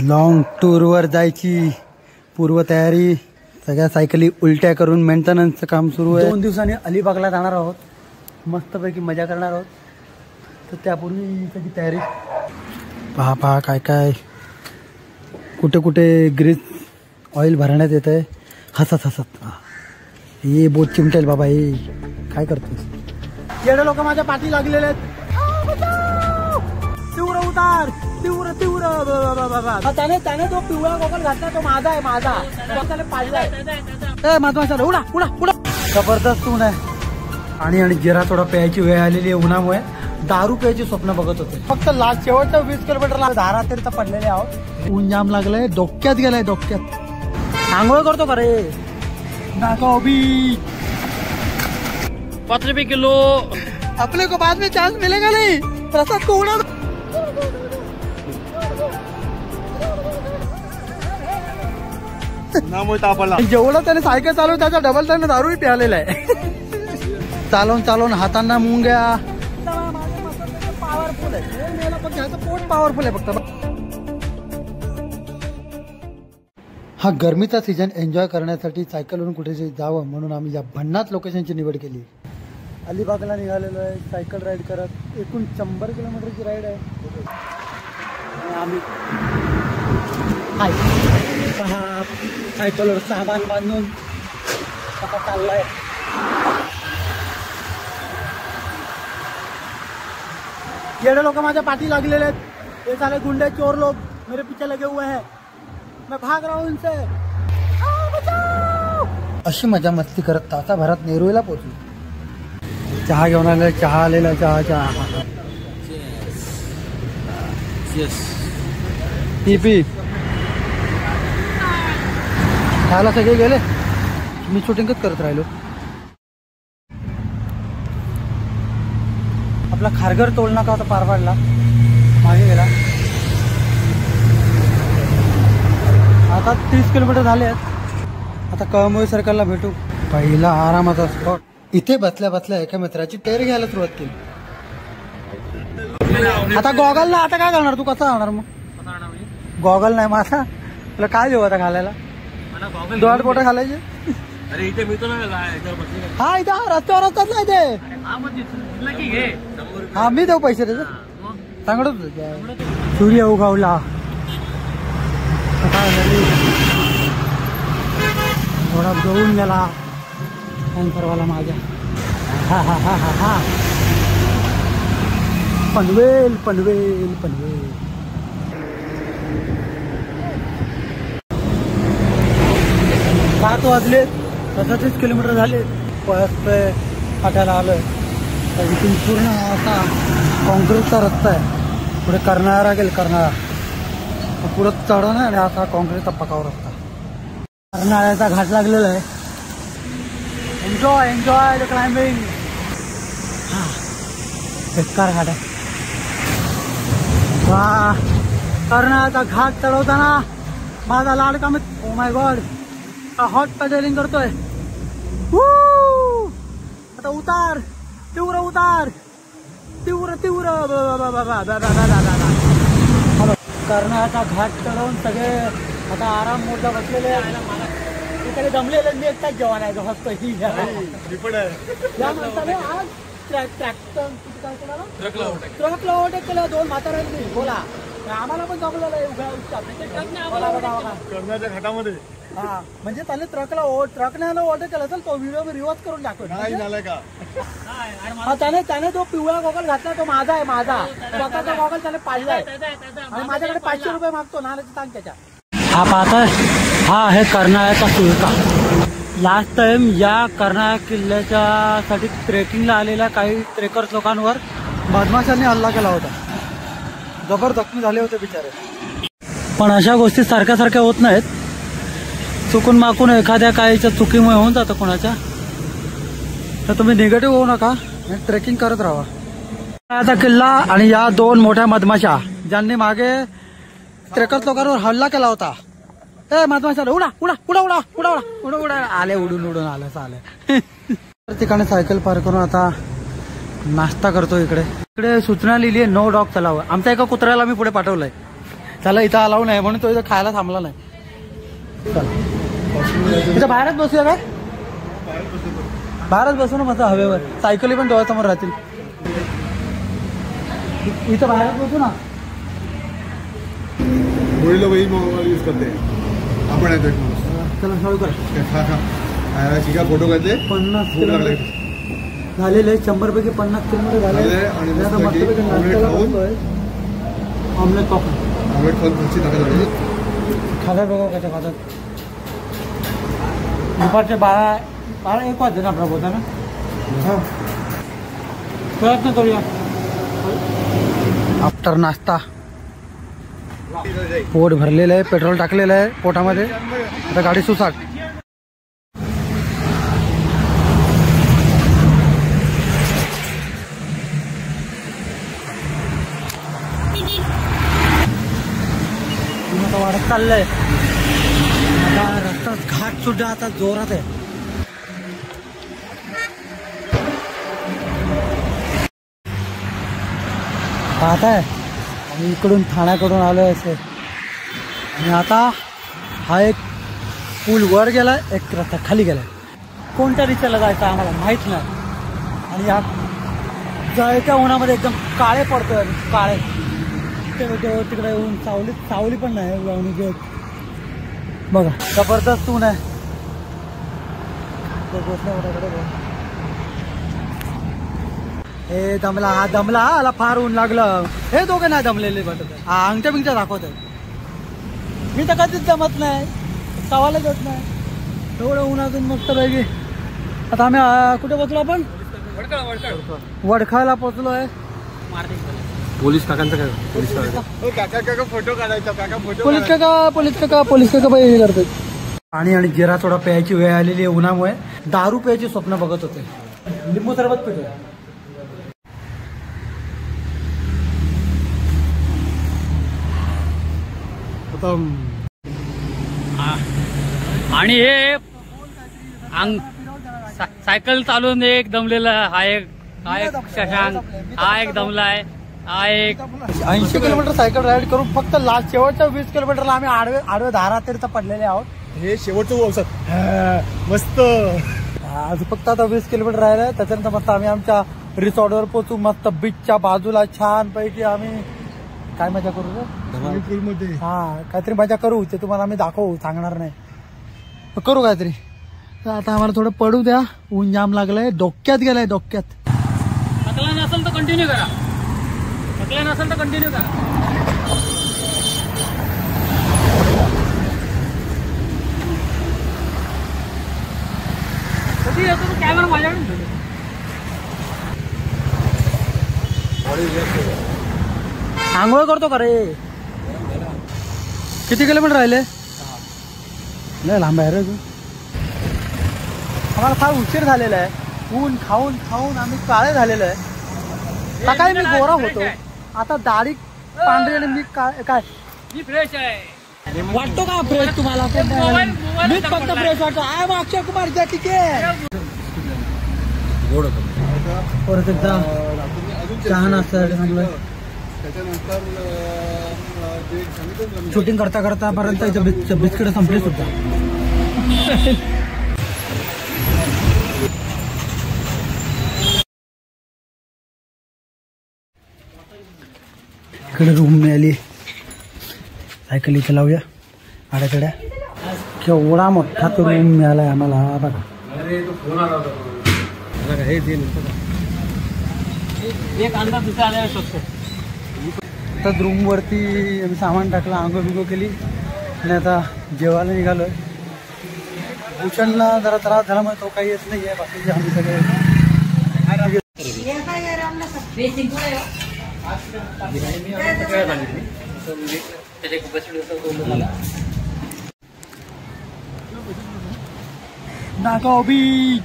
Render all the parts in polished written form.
Long टूरवर जायची पूर्वतयारी, सगळ्या सायकली उलट्या करून मेंटेनन्सचं काम सुरू आहे. 2 दिवसांनी अलिबागला जाणार आहोत, मस्तपैकी मजा करणार आहोत. तर त्यापूर्वी त्याची तयारी पहा काय काय कुठे कुठे ग्रीस ऑइल भरण्यात येत आहे. हसत हे बोट चिमटेल बाबा. हे काय करतोस? येडे लोक माझ्या पाठी लागलेले आहेत. तीव्र उतार, तीव्र त्याने तो पिवळा गॉगल घातला, तो माझा आहे, माझा त्याने पाडलाय. महत्वाचा उडा उडा उडा. जबरदस्त ऊन आहे आणि जिरा थोडा प्यायची वेळ आलेली आहे. उन्हामुळे दारू प्यायची स्वप्न बघत होते. फक्त लास्ट शेवटच्या 20 किलोमीटरला धारा तरी तर पडलेले आहोत. ऊन जाम लागलंय, डोक्यात गेलाय डोक्यात. आंघोळ करतो का रे? नाको भी 5 रुपये किलो. अपने को बाद में चांस मिलेगा नहीं. प्रसाद को उड़ा. जेवढं त्याने सायकल चालवून त्याचा डबल त्याने दारूही प्यालेला आहे. चालवून हातांना मुंग्या. पॉवरफुल आहे, पोट पॉवरफुल आहे फक्त. हा गरमीचा सीझन एन्जॉय करण्यासाठी सायकलवरून कुठे जावं म्हणून आम्ही या भन्नाट लोकेशनची निवड केली. अलिबागला निघालेलो आहे सायकल राईड करत. एकूण 100 किलोमीटरची राईड आहे. आम्ही सायकलवर सामान बांधून आता चाललाय. येडे लोक माझ्या पाठी लागलेले आहेत. हे सारे गुंडे चोर लोग मेरे पीछे लगे हुए हैं. मैं भाग रहा हूं इनसे. अशी मजा मस्ती करत तासाभरात नेरुळला पोहोचलो. चहा घेऊन आले. चहा आलेला. चहा पी खायला सगळे गेले. मी शूटिंगच करत राहिलो. आपला खारघर टोल नाका होता पार पाडला, मागे गेला. आता 30 किलोमीटर झाले आहेत. आता कळंबोळी सर्कलला भेटू. पहिला आरामाचा स्पॉट. इथे बसल्या बसल्या एका मित्राची टेर घ्यायला सुरुवात केली. आता गॉगल ना आता काय करणार तू? कसा जाणार मग? गॉगल नाही माझा. तुला काय देऊ आता घालायला? 2 बोटं घालायचे. अरे इथे मी तुला हा इथे रस्त्याच नाही ते. हा मी देऊ पैसे त्याचे. सांगत सूर्य उगवला. थोडा गळून गेला परवाला माझ्या. पनवेल 7 वाजले. 36 किलोमीटर झाले. पळतोय फाट्याला आलोय. तर इथून पूर्ण असा कॉन्क्रीटचा रस्ता आहे. पुढे करणारा गेल करणारा पुढे चढण आणि असा कॉन्क्रीटचा पकावर रस्ता. करणाऱ्याचा घाट लागलेला आहे. Enjoy the climbing. बेकार घाट आहे. वा करणाऱ्याचा घाट चढवताना माझा लाडका मित्र oh my God hot pedalling करतोय. आता उतार, तीव्र उतार, तीव्र करणाऱ्याचा घाट चढवून सगळे आता आराम मोडला बसलेले. इकडे जमलेले मी एकटाच जेवण आहे. हसतो ही या माणसाने आज ट्रकला ओव्हरटेक केलं. 2 म्हाताऱ्यांनी. बोला आम्हाला पण जमलेलं करण्याच्या घाटामध्ये. हा म्हणजे त्याने ट्रकने ओव्हरटेक केलं असेल. तो व्हिडिओ रिवर्स करून टाकतो. त्याने तो पिवळा गॉगल घातला, तो माझा आहे, माझा स्वतःचा गॉगल त्याने पाडलाय आणि माझ्याकडे 500 रुपये मागतो. नाल्याची सांग त्याच्या. हा पाहताय, हा आहे कर्नाळ्याचा सुळका. लास्ट टाइम या कर्नाळा किल्ल्याच्या साठी ट्रेकिंगला आलेल्या काही ट्रेकर्स लोकांवर बदमाशांनी हल्ला केला होता. जबर जखमी झाले होते बिचारे. पण अशा गोष्टी सारख्या होत नाहीत. चुकून माकून एखाद्या काहीच्या चुकीमुळे होऊन जातं कोणाच्या. तर तुम्ही निगेटिव्ह होऊ नका, ट्रेकिंग करत राहा. कर्नाळ्याचा किल्ला आणि या 2 मोठ्या मधमाशा ज्यांनी मागे ट्रेकर्स लोकांवर हल्ला केला होता. मधमाशा उडा उडा उडा उडा उडा उडा उडा आले. उडून आलं चालेल. ठिकाणी सायकल पार्क करून आता नाश्ता करतो. इकडे सूचना लिहिली आहे, नो डॉग चलावं. आमच्या एका कुत्र्याला मी पुढे पाठवलंय. त्याला इथं अलाव नाही म्हणून तो इथं खायला थांबला नाही. इथं बाहेरच बसूया काय? बाहेरच बसू ना मस्त हवेवर. सायकली पण डोळ्यासमोर राहतील. इथं बाहेरच बसू ना. लोग वही मोबाइल यूज करते हैं. आपण येतो एक माणूस. चला चालू कर. ठीक आहे फोटो काढले. 50 किलोमीटर झालेले 100 पैकी 50 किलोमीटर झाले आणि आता मस्तपैकी नाश्ता करतोय. ऑमलेट खाऊन खुर्ची खातात बघा कसं खातात. दुपारचे 12-1 वाजले ना आपला बोलता ना. प्रयत्न करूया. आफ्टर नाश्ता पोट भरलेलं आहे. पेट्रोल टाकलेलं आहे पोटामध्ये. आता गाडी सुसाट. आता वाढत चाललंय. आता रस्ता घाट सुद्धा आता जोरात आहे. पाहताय आणि इकडून ठाण्याकडून आलोय असे. आणि आता हा एक पूल वर गेलाय, एक रस्ता खाली गेलाय. कोणत्या दिशेला जायचं आम्हाला माहित नाही. आणि या जळत्या उन्हामध्ये एकदम काळे पडतोय. काळे तिकडे येऊन सावली पण नाही लावणी. बघा जबरदस्त ऊन आहे. हे दमला हा दमला. आला फार ऊन लागलं. हे दोघं नाही दमलेले वाटत. हा अंगठ्या बिंगठ्या दाखवत आहे. मी तर कधीच जमत नाही. सवालच होत नाही. एवढं उन्हातून मस्त पैकी. आता आम्ही कुठे पोचलो आपण? वडखाला पोचलो आहे. पोलीस काकांचं काय? फोटो काढायचा. पोलीस काका हे करतात. आणि जिरा थोडा प्यायची वेळ आलेली आहे उन्हामुळे. दारू प्यायची स्वप्न बघत होते. लिंबू सरबत पितोय. आणि हे सायकल चालवून एक दमलेला. हा एक शशांक. हा एक दमलाय. हा एक 80 किलोमीटर सायकल राईड करून फक्त लास्ट शेवटच्या 20 किलोमीटरला आम्ही आडवे धारातीर्थ पडलेले आहोत. हे शेवटचं औषध मस्त. आज फक्त आता 20 किलोमीटर राहिलंय. त्याच्यानंतर मस्त आम्ही आमच्या रिसॉर्टवर पोहोचू. मस्त बीचच्या बाजूला छान पैकी आम्ही काय मजा करू मध्ये. हा काहीतरी मजा करू. ते तुम्हाला आम्ही दाखवू. सांगणार नाही. करू काहीतरी. तर आता आम्हाला थोडं पडू द्या. ऊन जाम लागलंय. डोक्यात गेलंय डोक्यात. थकला नसेल तर कंटिन्यू करा. थकला नसेल तर कंटिन्यू करा. कधी येतो तो कॅमेरा माझ्याकडे. आंघोळ करतो का रे? किती किलोमीटर राहिले? नाही लांब आहे रे तू. आम्हाला फार उशीर झालेला आहे. ऊन खाऊन खाऊन आम्ही काळे झालेलो आहे. सकाळी मी गोरा होतो. आता दाढी पांढरी आणि मी काय मी फ्रेश आहे. वाटतो का फ्रेश तुम्हाला? मीच फक्त फ्रेश वाटतो. आय मग अक्षय कुमार द्या तिथे. परत एकदा छान असतं. शूटिंग करता करता पर्यंत बिस्किट संपली सुद्धा. इकडे रूम मिळाली. सायकल इथे लावूया आड्याकड्या. केवढा मोठा तो रूम मिळालाय आम्हाला. बघा एक अंदाज दुसरा आल्या शकतो. तर रूम वरती आम्ही सामान टाकलं. आंघोळ बिंघोळ केली आणि आता जेवायला निघालोय. भूषणला जरा त्रास झाल्यामुळे तो काही येत नाहीये. बाकीचे आम्ही सगळे नागाव बीच.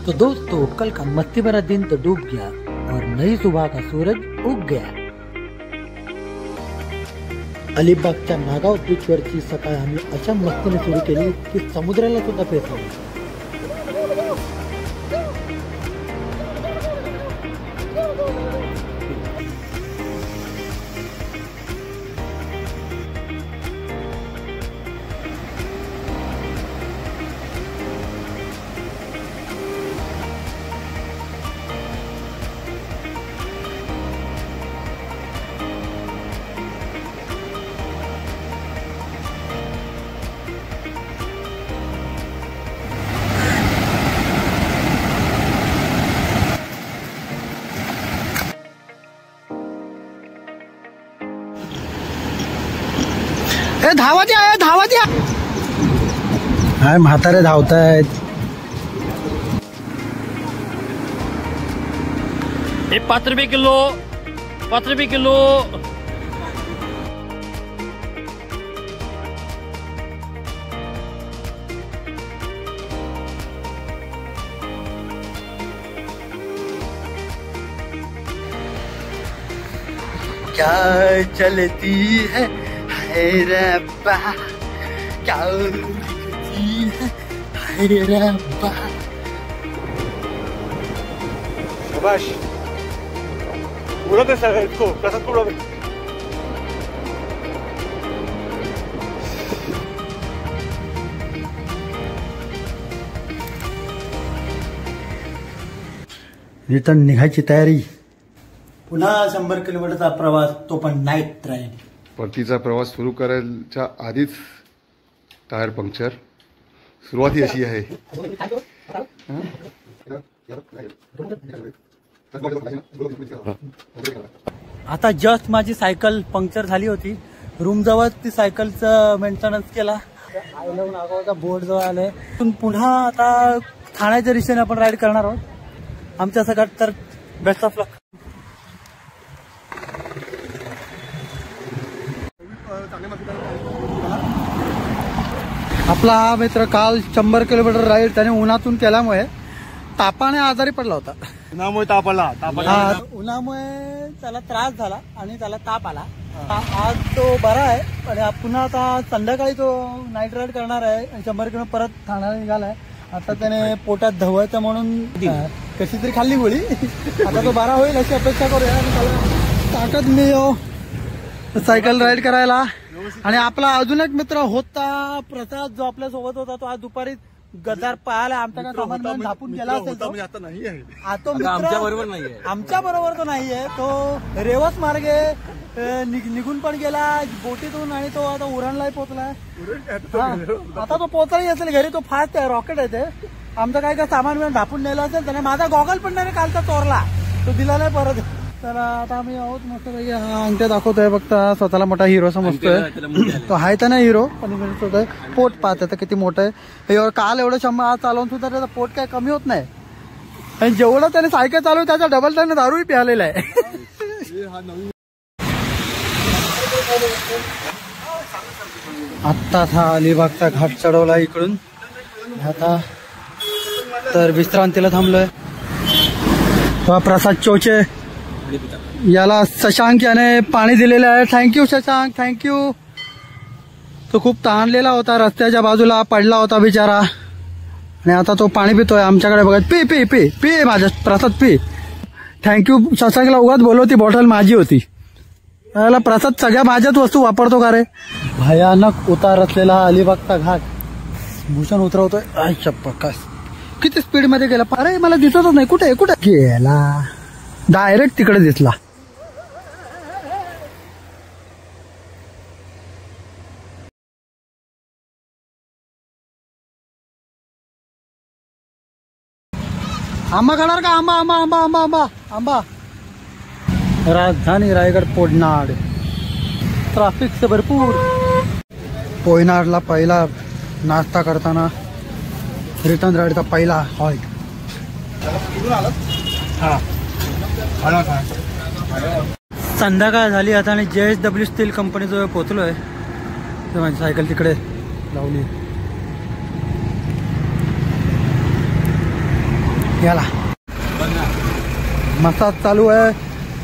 तो दोस्तों कल का मस्ती भरा दिन तो डूब गया और नई सुबह का सूरज उग गया. अलिबागच्या नागाव बीचवरची सकाळ आम्ही अशा मस्तीने सुरू केली की समुद्राला सुद्धा पेटलो. धावा द्या. हाय म्हातारे धावतायत. 5 रुपये किलो. क्या चलती है रब्बा, क्या दिखती है रब्बा. सुभाष उड़ाते सर इसको प्रसाद को उड़ाते. रिटर्न निघायची तयारी. पुन्हा 100 किलोमीटरचा प्रवास, तो पण नाईट ट्रेन. परतीचा प्रवास सुरू करायच्या आधीच टायर पंक्चर. सुरुवात ही अशी आहे. आता जस्ट माझी सायकल पंक्चर झाली होती. रूम जवळ ती सायकलचं मेंटेनन्स केला. आय लव्ह नागावचा बोर्ड जवळ आले. पुन्हा आता ठाण्याच्या दिशेने आपण राईड करणार आहोत. आमच्या सगळ्यात तर बेस्ट ऑफ लक. आपला हा मित्र काल 100 किलोमीटर राईड त्याने उन्हातून केल्यामुळे तापाने आजारी पडला होता. उन्हामुळे तापला. उन्हामुळे त्याला त्रास झाला आणि त्याला ताप आला. आज तो बरा आहे. आणि पुन्हा आता संध्याकाळी तो नाईट राईड करणार आहे. 100 किलोमीटर परत ठाण्याला निघालाय. आता त्याने पोटात धवायचं म्हणून कशी तरी खाल्ली गोळी. आता तो बरा होईल अशी अपेक्षा करूया. आणि त्याला ताकद मिळो सायकल राईड करायला. आणि आपला अजून एक मित्र होता प्रसाद, जो आपल्या सोबत होता, तो आज दुपारी गदार पाहायला आमच्याकडे सामान घेऊन झापून गेला असेल. तो आता नाही आहे. तो आमच्या बरोबर तो नाहीये. तो रेवस मार्गे निघून पण गेला बोटीतून. आणि तो आता उरणलाही पोहोचलाय. आता तो पोहोचलाही असेल घरी. तो फास्ट आहे, रॉकेट आहे ते. आमचं काय सामान मिळून झापून नेलं असेल त्याने. माझा गॉगल पण नाही कालचा चोरला, तो दिला नाही परत. तर आता आम्ही आहोत मस्त पैकी. हा अंगठ्या दाखवतोय फक्त. स्वतःला मोठा हिरो समजतोय. तो आहे तर नाही हिरो, पण होतोय. पोट पाहत तर किती मोठं आहे. काल एवढं 100 चालवून सुद्धा त्याचं पोट काय कमी होत नाही. आणि जेवढं त्याने सायकल चालवली त्याचा डबल त्याने दारूही प्यालेला आहे. आत्ताच हा अलिबागचा घाट चढवला इकडून. आता तर विश्रांतीला थांबलोय. प्रसाद चोचे याला शशांक याने पाणी दिलेलं आहे. Thank you Shashank, thank you. तो खूप ताणलेला होता, रस्त्याच्या बाजूला पडला होता बिचारा. आणि आता तो पाणी पितोय आमच्याकडे बघत. पी पी पी पी माझ्या प्रसाद पी. थँक्यू शशांकला. उगाच बोललो ती बॉटल माझी होती. त्याला प्रसाद सगळ्या माझ्याच वस्तू वापरतो का रे. भयानक उतार असलेला अलिबागचा घाट. भूषण उतरवतोय. अच्छा प्रकाश किती स्पीड मध्ये गेला. अरे मला दिसतच नाही. कुठे कुठे गेला. डायरेक्ट तिकडे दिसला. आंबा खाणार का. आंबा आंबा आंबा आंबा आंबा आंबा. राजधानी रायगड पोयनाड. ट्रॅफिक से भरपूर. पोयनाडला पहिला नाश्ता करताना रिटर्न राईडचा पहिला हॉल्ट. संध्याकाळ झाली आता आणि JSW स्टील कंपनी जवळ पोहोचलोय. माझी सायकल तिकडे लावली. याला मसाज चालू आहे.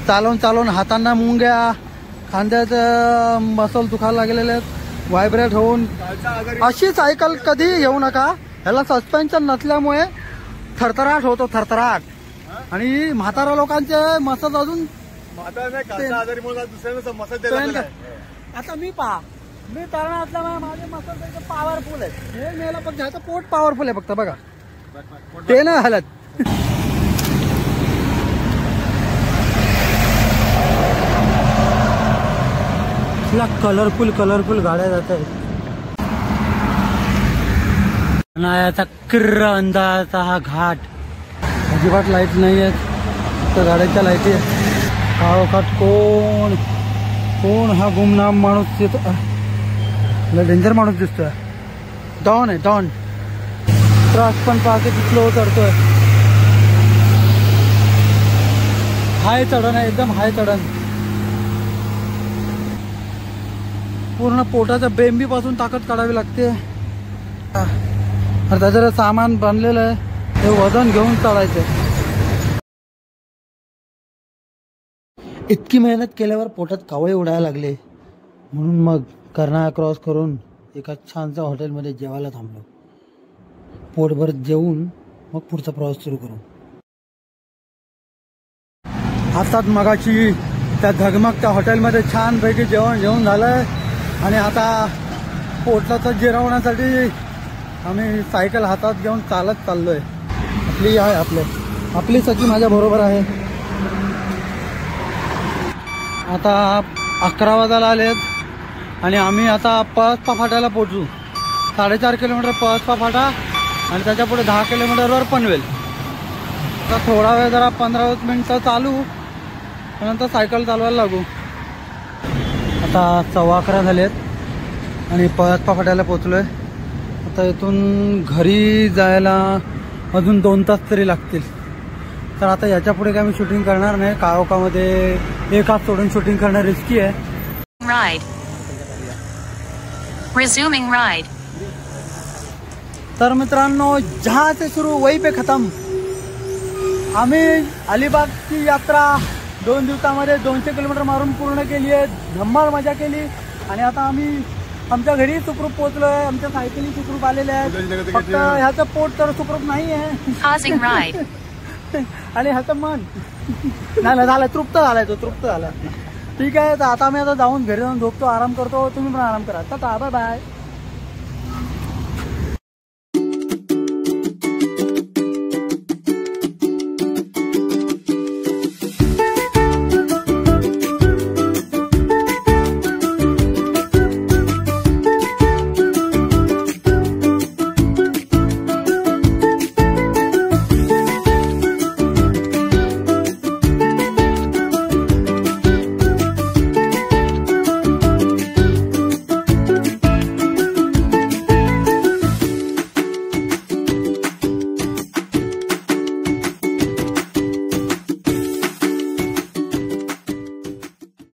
चालवून चालवून हातांना मुंग्या, खांद्याचे मसल दुखायला लागलेले आहेत, व्हायब्रेट होऊन. अशी सायकल कधी घेऊ नका. ह्याला सस्पेन्शन नसल्यामुळे थरथराट होतो, थरथराट. आणि म्हातारा लोकांचे मसल अजून आता मी तरणा असल्यामुळे माझे मसल पॉवरफुल आहे. हे मेला पण ह्याचं पोट पॉवरफुल आहे फक्त बघा, ते नाही हालत. कलरफुल गाड्या जात आहेत. उन्हाळ्याचा किर्र अंधाराचा हा घाट, अजिबात लाईट नाही आहेत, तर गाड्याच्या लाईटी आहेत. काळोखात कोण हा गुमनाम माणूस येतो, डेंजर माणूस दिसतोय. डॉन आहे, डॉन. ट्रक पण पाहते स्लो चढतोय. हाय चढण आहे, एकदम हाय चढण. पूर्ण पोटाच्या बेंबी पासून ताकद काढावी लागते. त्याचं सामान बांधलेलं आहे, ते वजन घेऊन चालायचं. इतकी मेहनत केल्यावर पोटात कावळे उडायला लागले, म्हणून मग कर्नाळा क्रॉस करून एका छानशा हॉटेलमध्ये जेवायला थांबलो. पोटभर जेवून मग पुढचा प्रवास सुरू करू. हातात मगाची त्या झगमगत्या हॉटेलमध्ये छानपैकी जेवण झालंय. आणि आता पोटाचं जिरवण्यासाठी आम्ही सायकल हातात घेऊन चालत चाललोय. आपली सची माझ्या बरोबर आहे. आता 11 वाजायला आलेत आणि आम्ही आता पळसपा फाट्याला पोहोचू. 4.5 किलोमीटर पळसपा फाटा आणि त्याच्या पुढे 10 किलोमीटरवर पनवेल. आता थोडा वेळ जरा 15-20 मिनिटं चालू, नंतर सायकल चालवायला लागू. आता 11:15 झालेत आणि पळसपा फाट्याला पोचलोय. आता इथून घरी जायला अजून 2 तास तरी लागतील. तर आता याच्या पुढे काय मी शूटिंग करणार नाही. काळोखामध्ये एक हात सोडून शूटिंग करणं रिस्की आहे. Resuming ride. तर मित्रांनो, जहाँ से शुरू वही पे खतम. आम्ही अलिबागची यात्रा 2 दिवसामध्ये 200 किलोमीटर मारून पूर्ण केली आहे. धम्माल मजा केली. आणि आता आम्ही आमच्या घरी सुखरूप पोहोचलोय. आमच्या सायकली सुखरूप आलेल्या आहेत. फक्त ह्याचं पोट तर सुखरूप नाही आहे. Pausing ride. आणि ह्याचं मन नाही झालं, तृप्त झाला. ठीक आहे, तर आता मी जाऊन घरी जाऊन झोपतो, आराम करतो. तुम्ही पण आराम करा. Tata, bye bye.